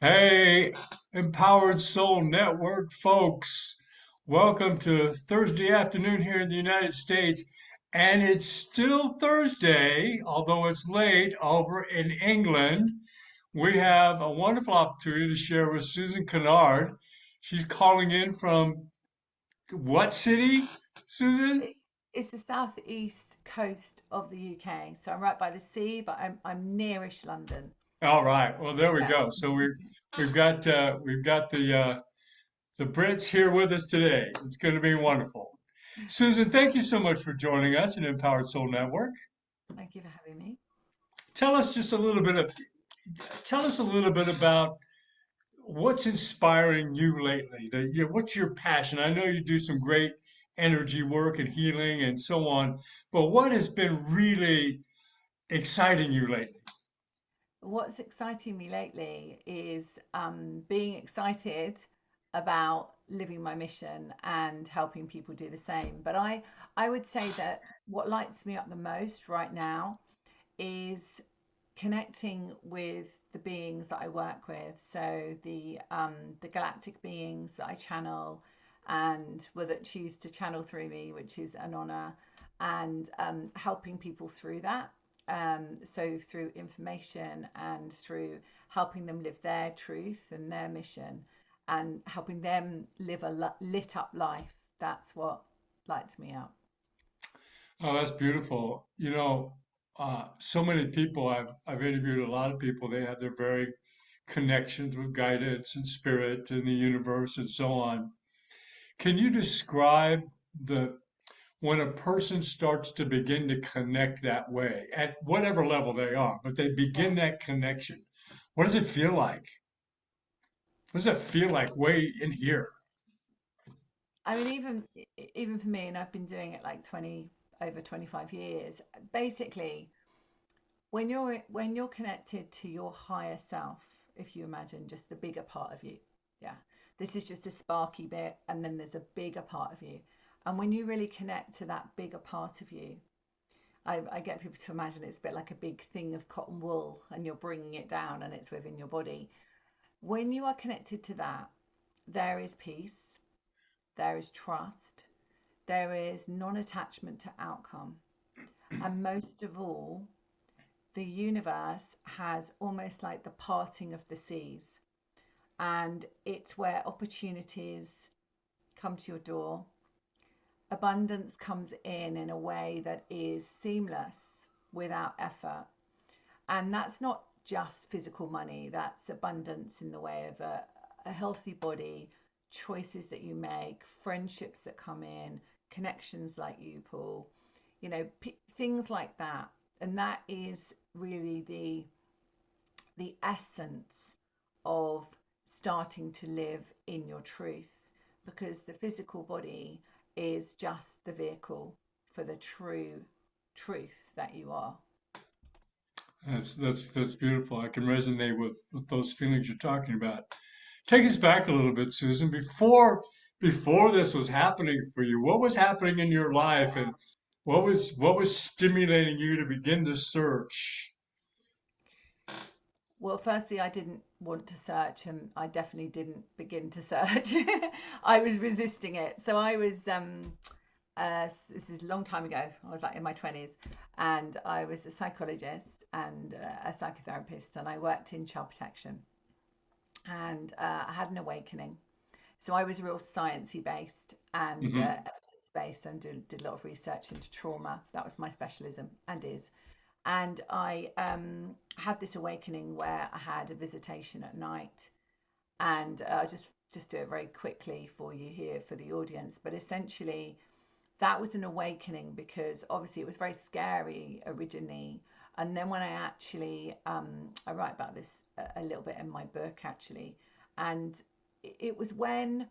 Hey, Empowered Soul Network folks. Welcome to Thursday afternoon here in the United States. And it's still Thursday, although it's late over in England. We have a wonderful opportunity to share with Susan Kennard. She's calling in from what city, Susan? It- It's the southeast coast of the UK, so I'm right by the sea, but I'm nearish London. All right. Well, there we Yeah. go. So we've got the Brits here with us today. It's going to be wonderful. Susan, thank you so much for joining us in Empowered Soul Network. Thank you for having me. Tell us just a little bit of, tell us a little bit about what's inspiring you lately. What's your passion? I know you do some great energy work and healing and so on, but what has been really exciting you lately? What's exciting me lately is being excited about living my mission and helping people do the same. But I would say that what lights me up the most right now is connecting with the beings that I work with. So the galactic beings that I channel and well, that choose to channel through me, which is an honor, and helping people through that. So through information and through helping them live their truth and their mission, and helping them live a lit up life. That's what lights me up. Oh, that's beautiful. So many people, I've interviewed a lot of people, they have their very connections with guidance and spirit and the universe and so on. Can you describe the when a person starts to begin to connect that way at whatever level they are, but they Yeah. begin that connection? What does it feel like? What does it feel like way in here? I mean, even for me, and I've been doing it like 20 over 25 years. Basically, when you're connected to your higher self, if you imagine just the bigger part of you, yeah, this is just a sparky bit, and then there's a bigger part of you. And when you really connect to that bigger part of you, I get people to imagine it's a bit like a big thing of cotton wool, and you're bringing it down, and it's within your body. When you are connected to that, there is peace, there is trust, there is non attachment to outcome. And most of all, the universe has almost like the parting of the seas. And it's where opportunities come to your door. Abundance comes in a way that is seamless without effort. And that's not just physical money, that's abundance in the way of a healthy body, choices that you make, friendships that come in, connections like you, Paul, things like that. And that is really the essence of starting to live in your truth, because the physical body is just the vehicle for the true truth that you are. That's beautiful. I can resonate with those feelings you're talking about. Take us back a little bit, Susan. Before this was happening for you, what was happening in your life, and what was stimulating you to begin this search? Well, firstly, I didn't want to search, and I definitely didn't begin to search. I was resisting it. So I was, this is a long time ago. I was like in my 20s, and I was a psychologist and a psychotherapist, and I worked in child protection. And I had an awakening. So I was real sciencey based and Hmm. evidence based, and did a lot of research into trauma. That was my specialism and is. And I had this awakening where I had a visitation at night, and just do it very quickly for you here for the audience. But essentially, that was an awakening because obviously it was very scary originally, and then when I actually I write about this a little bit in my book actually, and it was when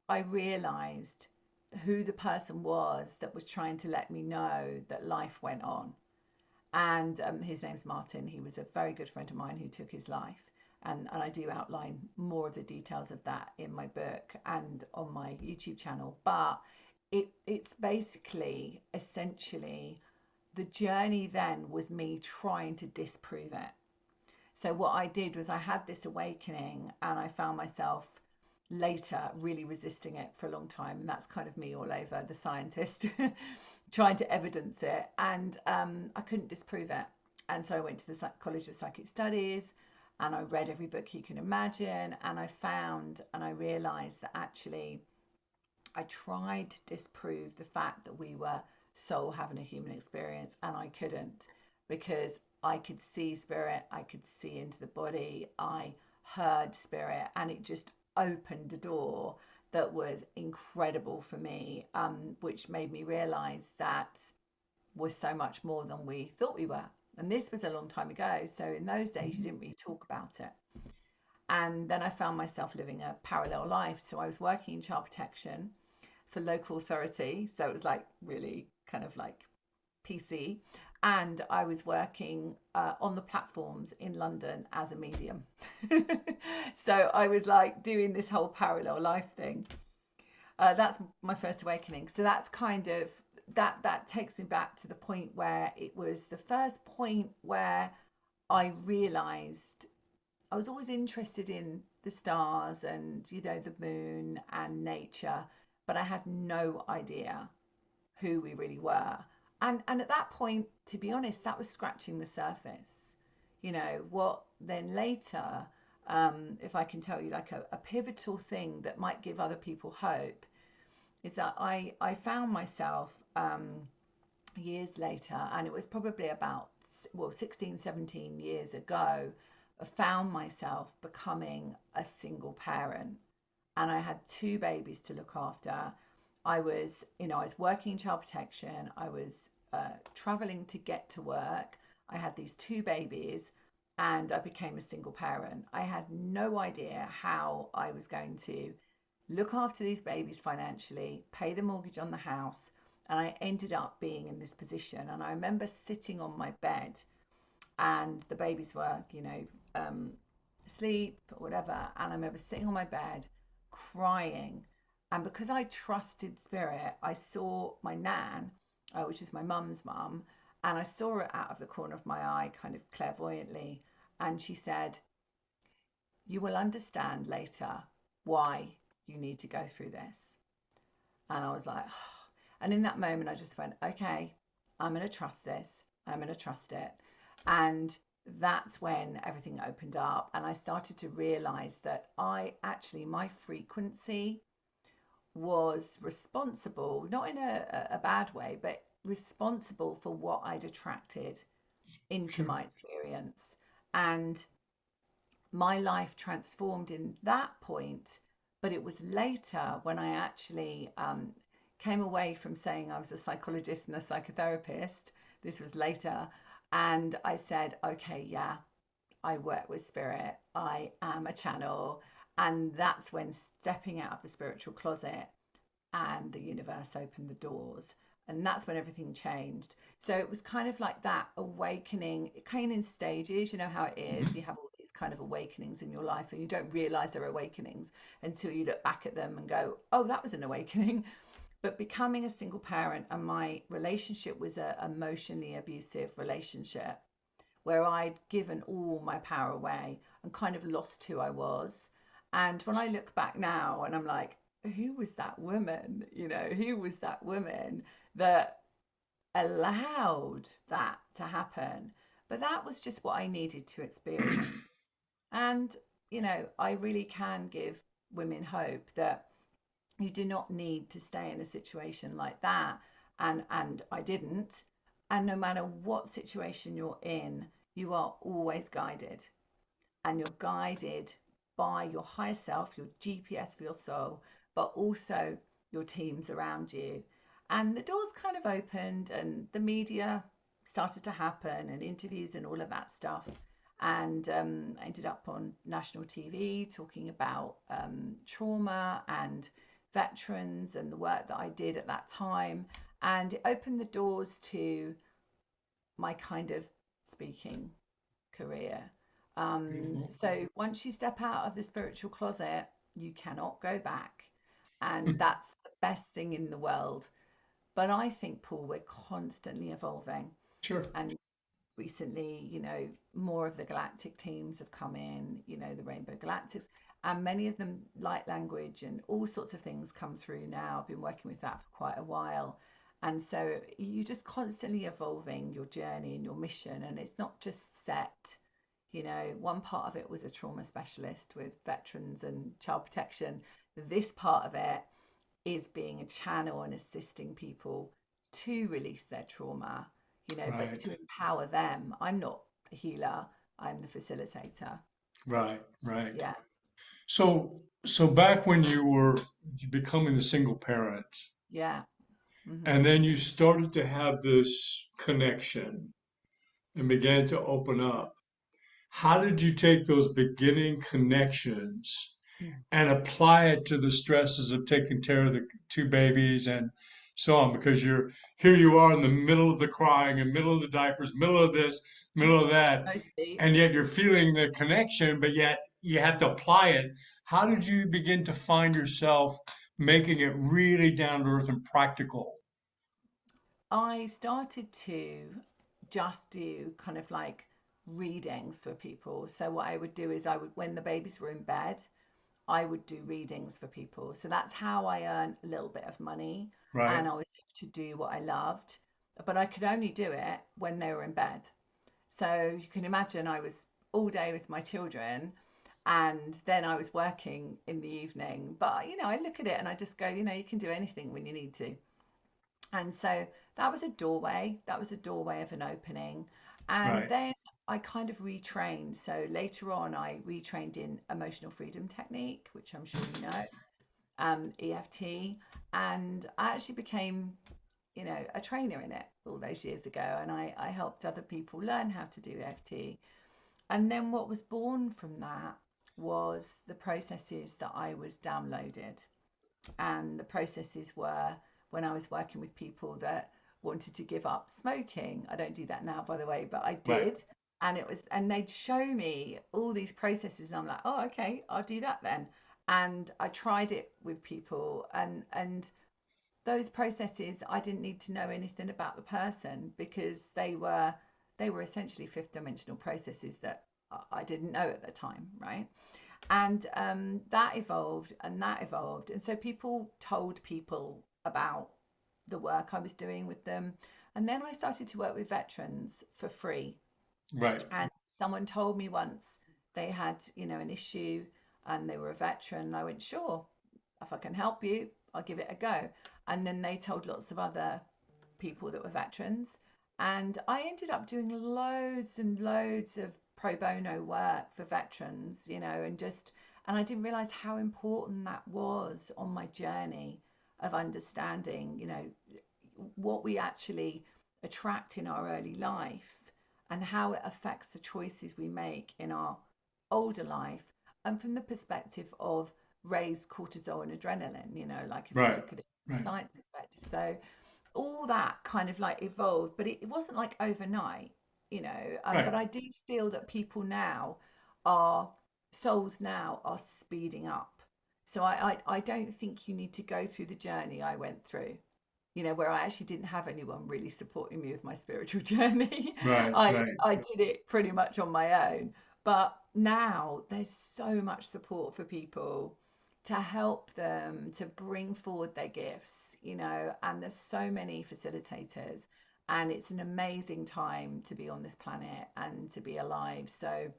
I realized who the person was that was trying to let me know that life went on. And his name's Martin. He was a very good friend of mine who took his life. And I do outline more of the details of that in my book and on my YouTube channel. But it's basically, essentially, the journey then was me trying to disprove it. So what I did was I had this awakening, and I found myself later really resisting it for a long time. And that's kind of me all over, the scientist, trying to evidence it. And I couldn't disprove it. And so I went to the College of Psychic Studies, and I read every book you can imagine. And I found and I realized that actually I tried to disprove the fact that we were soul having a human experience, and I couldn't, because I could see spirit, I could see into the body, I heard spirit, and it just opened a door that was incredible for me, which made me realize that we're so much more than we thought we were. And this was a long time ago. So in those days, you didn't really talk about it. And then I found myself living a parallel life. So I was working in child protection for local authority. So it was like really kind of like PC. And I was working on the platforms in London as a medium. So I was like doing this whole parallel life thing. That's my first awakening. So that's kind of that takes me back to the point where it was the first point where I realized I was always interested in the stars and, the moon and nature, but I had no idea who we really were. And at that point, to be honest, that was scratching the surface. What then later, if I can tell you like a pivotal thing that might give other people hope, is that I found myself years later, and it was probably about, well, 16, 17 years ago, I found myself becoming a single parent, and I had two babies to look after. I was working in child protection. I was traveling to get to work. I had these two babies, and I became a single parent. I had no idea how I was going to look after these babies financially, pay the mortgage on the house, and I ended up being in this position. And I remember sitting on my bed, and the babies were, asleep or whatever. And I remember sitting on my bed crying. And because I trusted spirit, I saw my nan, which is my mum's mum, and I saw it out of the corner of my eye, kind of clairvoyantly. And she said, "You will understand later why you need to go through this." And I was like, oh. And in that moment, I just went, okay, I'm going to trust this. I'm going to trust it. And that's when everything opened up. And I started to realize that my frequency was responsible, not in a bad way, but responsible for what I'd attracted into Sure. my experience. And my life transformed in that point, but it was later when I actually came away from saying I was a psychologist and a psychotherapist. This was later. And I said, okay, yeah, I work with spirit, I am a channel. And that's when stepping out of the spiritual closet and the universe opened the doors. And that's when everything changed. So it was kind of like that awakening. It came in stages. You know how it is. Mhm. You have all these kind of awakenings in your life, and you don't realize they're awakenings until you look back at them and go, oh, that was an awakening. But becoming a single parent, and my relationship was a emotionally abusive relationship where I'd given all my power away and kind of lost who I was. And when I look back now and I'm like, who was that woman? Who was that woman that allowed that to happen? But that was just what I needed to experience. And, I really can give women hope that you do not need to stay in a situation like that. And I didn't. And no matter what situation you're in, you are always guided. And you're guided by your higher self, your GPS for your soul, but also your teams around you. And the doors kind of opened, and the media started to happen, and interviews and all of that stuff. And I ended up on national TV talking about trauma and veterans and the work that I did at that time. And it opened the doors to my kind of speaking career. Beautiful. So once you step out of the spiritual closet, you cannot go back. And that's the best thing in the world. But I think, Paul, we're constantly evolving. Sure. And recently, more of the Galactic teams have come in, the Rainbow Galactics, and many of them light language and all sorts of things come through now. I've been working with that for quite a while. And so you're just constantly evolving your journey and your mission, and it's not just set. One part of it was a trauma specialist with veterans and child protection. This part of it is being a channel and assisting people to release their trauma, but Right. to empower them. I'm not the healer, I'm the facilitator. Right. Right. Yeah, So back when you were becoming the single parent, yeah. and Hmm. then you started to have this connection and began to open up, how did you take those beginning connections and apply it to the stresses of taking care of the two babies and so on? Because you are in the middle of the crying, and middle of the diapers, middle of this, middle of that, No sleep. and yet you're feeling the connection, but yet you have to apply it. How did you begin to find yourself making it really down to earth and practical? I started to just do kind of like readings for people. So what I would do is when the babies were in bed, I would do readings for people. So that's how I earned a little bit of money Right, and I was able to do what I loved. But I could only do it when they were in bed. So you can imagine I was all day with my children and then I was working in the evening. But, I look at it and I just go, you can do anything when you need to. And so that was a doorway. That was a doorway of an opening. And right, then I kind of retrained. So later on, I retrained in emotional freedom technique, which I'm sure you know, EFT. And I actually became, a trainer in it all those years ago. And I helped other people learn how to do EFT. And then what was born from that was the processes that I was downloaded. And the processes were when I was working with people that wanted to give up smoking. I don't do that now, by the way, but I right, did. And they'd show me all these processes, and I'm like, oh, okay, I'll do that then. And I tried it with people, and those processes, I didn't need to know anything about the person because they were essentially fifth dimensional processes that I didn't know at the time, right? And that evolved and that evolved. And so people told people about the work I was doing with them. And then I started to work with veterans for free. right, And someone told me once they had, an issue and they were a veteran. And I went, sure, if I can help you, I'll give it a go. And then they told lots of other people that were veterans. And I ended up doing loads and loads of pro bono work for veterans, and I didn't realize how important that was on my journey of understanding, what we actually attract in our early life and how it affects the choices we make in our older life. And from the perspective of raised cortisol and adrenaline, like if we right, look at it from a right, science perspective. So all that kind of like evolved, but it wasn't like overnight, right, but I do feel that people now are souls now are speeding up. So I don't think you need to go through the journey I went through, where I actually didn't have anyone really supporting me with my spiritual journey. right, I right. I did it pretty much on my own. But now there's so much support for people to help them to bring forward their gifts, and there's so many facilitators and it's an amazing time to be on this planet and to be alive. So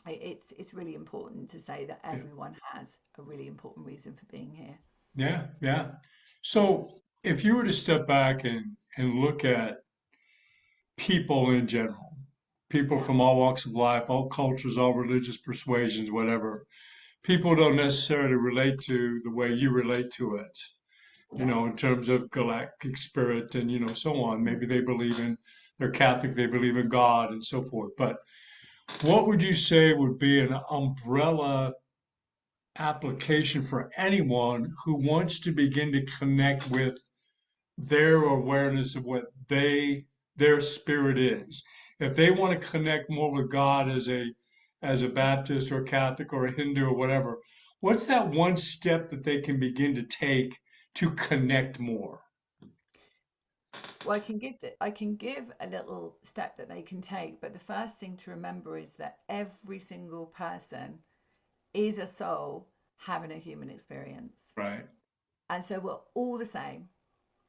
it's really important to say that Yeah, everyone has a really important reason for being here. yeah, yeah. So if you were to step back and look at people in general, people Yeah, from all walks of life, all cultures, all religious persuasions, whatever, people don't necessarily relate to the way you relate to it, yeah. in terms of galactic spirit and, so on. Maybe they're Catholic, they believe in God and so forth. But what would you say would be an umbrella application for anyone who wants to begin to connect with their awareness of what their spirit is? If they want to connect more with God as a Baptist or a Catholic or a Hindu or whatever, what's that one step that they can begin to take to connect more? Well, I can give a little step that they can take, but the first thing to remember is that every single person is a soul having a human experience. Right. And so we're all the same.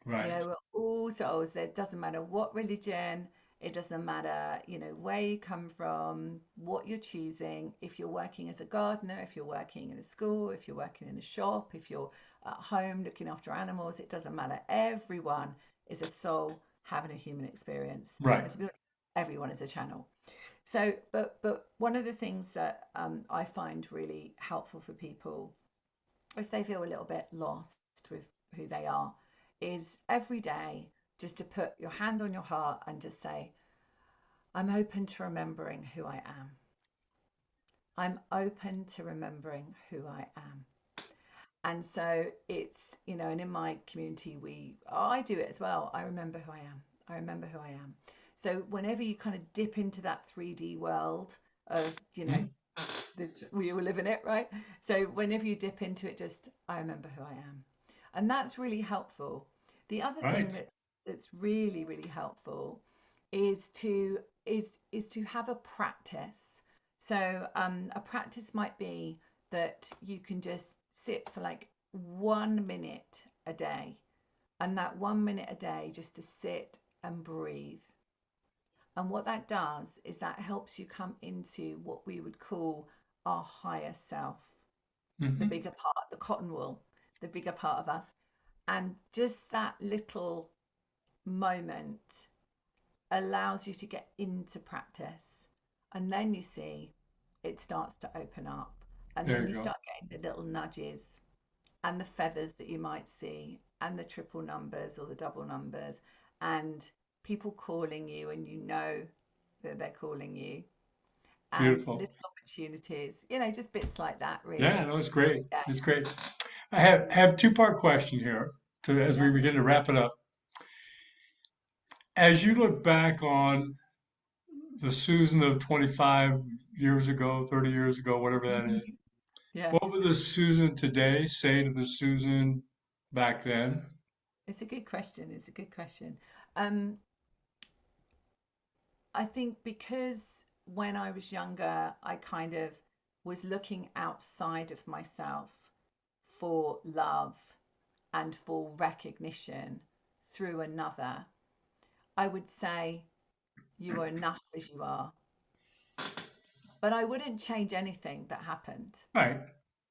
You Right. know, we're all souls. It doesn't matter what religion, it doesn't matter, where you come from, what you're choosing. If you're working as a gardener, if you're working in a school, if you're working in a shop, if you're at home looking after animals, it doesn't matter. Everyone is a soul having a human experience. Right. And to be honest, everyone is a channel. So, but one of the things that I find really helpful for people if they feel a little bit lost with who they are, is every day just to put your hand on your heart and just say, I'm open to remembering who I am. I'm open to remembering who I am. And so and in my community, I do it as well. I remember who I am. I remember who I am. So whenever you kind of dip into that 3D world of, Mhm. we all live in it, right? So whenever you dip into it, just I remember who I am, and that's really helpful. The other thing Right. that's really really helpful is to have a practice. So a practice might be that you can just sit for like 1 minute a day, and that 1 minute a day just to sit and breathe. And what that does is that helps you come into what we would call our higher self, the Hmm. bigger part, the cotton wool, the bigger part of us. And just that little moment allows you to get into practice. And then you see it starts to open up. And There then you you go. start getting the little nudges and the feathers that you might see, and the triple numbers or the double numbers, and people calling you, and you know that they're calling you, and Beautiful. little opportunities, just bits like that, Yeah, really. no, it's great. Yeah. It's great. I have two-part question here as we Yeah. begin to wrap it up. As you look back on the Susan of 25 years ago, 30 years ago, whatever that is, Yeah. what would the Susan today say to the Susan back then? It's a good question. It's a good question. Um, I think because when I was younger, I kind of was looking outside of myself for love and for recognition through another. I would say you are enough as you are, but I wouldn't change anything that happened. Right.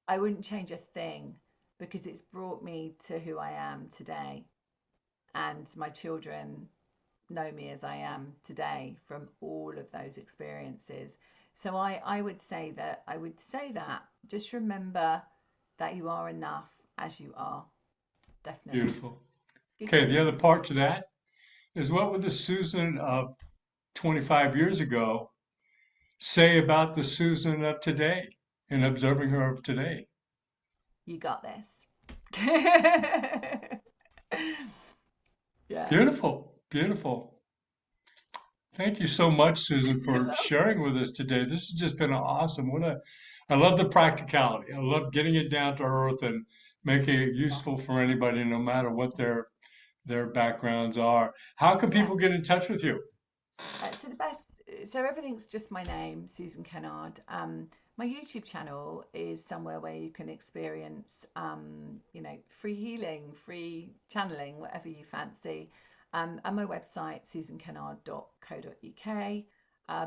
I wouldn't change a thing because it's brought me to who I am today. And my children know me as I am today from all of those experiences. So I would say that just remember that you are enough as you are. Definitely. Beautiful. Good Okay, the other question. part to that is what would the Susan of 25 years ago say about the Susan of today and observing her of today? You got this. Yeah. Beautiful. Beautiful. Thank you so much, Susan, You're for welcome. sharing with us today. This has just been awesome. I love the practicality. I love getting it down to earth and making it useful for anybody, no matter what their backgrounds are. How can Yeah. people get in touch with you? So everything's just my name, Susan Kennard. My YouTube channel is somewhere where you can experience, free healing, free channeling, whatever you fancy. And my website, susankennard.co.uk.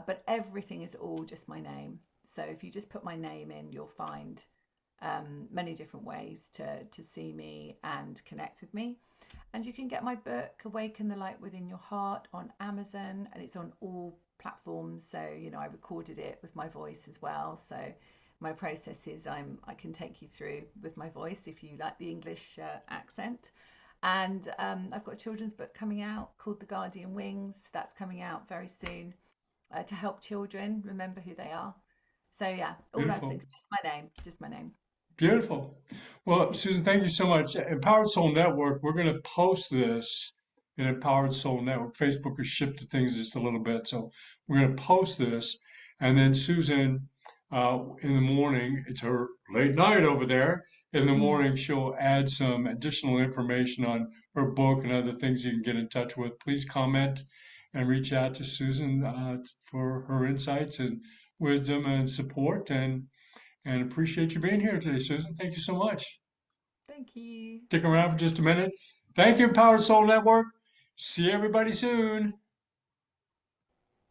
But everything is all just my name. So if you just put my name in, you'll find many different ways to see me and connect with me. And you can get my book, Awaken the Light Within Your Heart, on Amazon, and it's on all platforms. So, I recorded it with my voice as well. So, my process is I can take you through with my voice if you like the English accent. And I've got a children's book coming out called The Guardian Wings. That's coming out very soon to help children remember who they are. So, yeah, all those Beautiful. things. Just my name. Just my name. Beautiful. Well, Susan, thank you so much. Empowered Soul Network, we're going to post this in Empowered Soul Network. Facebook has shifted things just a little bit. So we're going to post this. And then, Susan, In the morning, it's her late night over there. In the Mm. morning, she'll add some additional information on her book and other things you can get in touch with. Please comment and reach out to Susan for her insights and wisdom and support. And appreciate you being here today, Susan. Thank you so much. Thank you. Stick around for just a minute. Thank you, Empowered Soul Network. See everybody soon.